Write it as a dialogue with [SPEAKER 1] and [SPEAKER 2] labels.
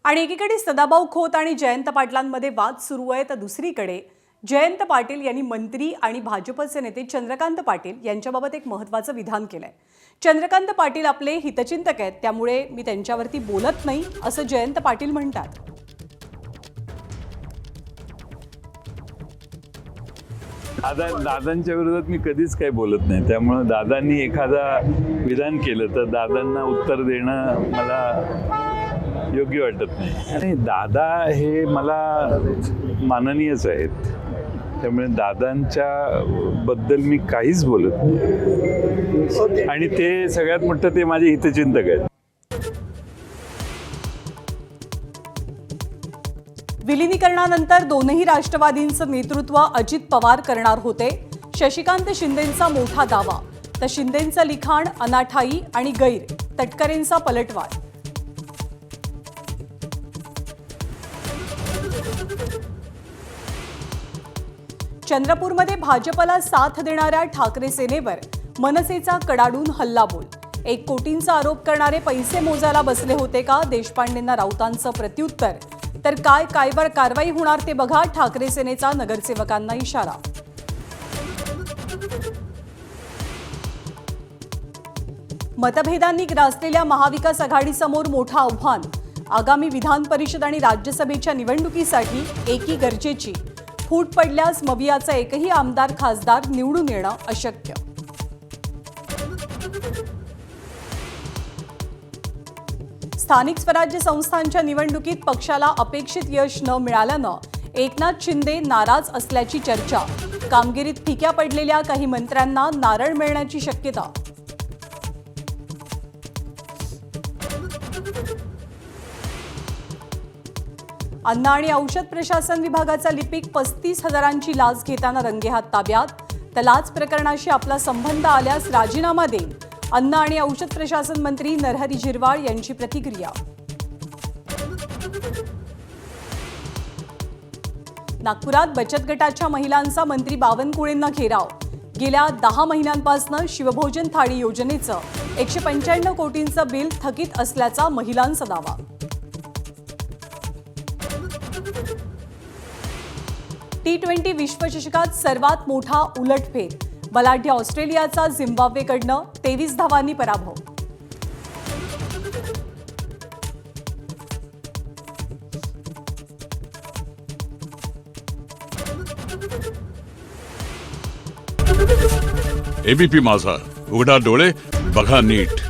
[SPEAKER 1] आणि एकीकडे सदाभाऊ खोत आणि जयंत पाटलांमध्ये वाद सुरू आहे, तर दुसरीकडे जयंत पाटील यांनी मंत्री आणि भाजपचे नेते चंद्रकांत पाटील यांच्याबाबत एक महत्त्वाचं विधान केलंय। चंद्रकांत पाटील आपले हितचिंतक आहेत, त्यामुळे मी त्यांच्यावरती बोलत नाही असं जयंत पाटील म्हणतात।
[SPEAKER 2] दादांच्या विरोधात मी कधीच काही बोलत नाही, त्यामुळे दादांनी एखादा विधान केलं तर दादांना उत्तर देणं मला योग्य वाटत नाही। आणि दादा हे मला माननीयच आहेत, त्यामुळे दादांच्या बद्दल मी काहीच बोलत नाही। आणि ते सगळ्यात मोठं ते माझे हितचिंतक आहेत।
[SPEAKER 1] विलीनीकरणानंतर दोनही राष्ट्रवादींचं नेतृत्व अजित पवार करणार होते। शशिकांत शिंदेंचा मोठा दावा, तर शिंदेंचं लिखाण अनाठाई आणि गैर, तटकरेंचा पलटवार। चंद्रपूरमध्ये भाजपला साथ देणाऱ्या ठाकरे सेनेवर मनसेचा कडाडून हल्लाबोल। 1 कोटींचा आरोप करणारे पैसे मोजायला बसले होते का, देशपांडेंना राऊतांचं प्रत्युत्तर। तर काय कारवाई होणार ते बघा, ठाकरे सेनेचा नगरसेवकांना इशारा। मतभेदांनी ग्रासलेल्या महाविकास आघाडीसमोर मोठं आव्हान। आगामी विधान परिषद आणि राज्यसभेच्या निवडणुकीसाठी एकी गरजेची। फूट पडल्यास मवियाचा एकही आमदार खासदार निवडून येणं अशक्य। स्थानिक स्वराज्य संस्थांच्या निवडणुकीत पक्षाला अपेक्षित यश न मिळाल्यानं एकनाथ शिंदे नाराज असल्याची चर्चा। कामगिरीत फिक्या पडलेल्या काही मंत्र्यांना नारळ मिळण्याची शक्यता। अन्न आणि औषध प्रशासन विभागाचा लिपिक 35,000ची लाच घेताना रंगेहात ताब्यात। तर लाच प्रकरणाशी आपला संबंध आल्यास राजीनामा देईन, अन्न आणि औषध प्रशासन मंत्री नरहरी झिरवाळ यांची प्रतिक्रिया। नागपुरात बचत गटाच्या महिलांचा मंत्री बावनकुळेंना घेराव। गेल्या 10 महिन्यांपासून शिवभोजन थाळी योजनेचं 195 कोटींचं बिल थकीत असल्याचा महिलांचा दावा। T20 विश्वचषकात सर्वात मोठा उलटफेर, बलाढ्य ऑस्ट्रेलियाचा झिम्बाब्वेकडनं 23 धावांनी पराभव।
[SPEAKER 3] एबीपी माझा, उघडा डोळे बघा नीट।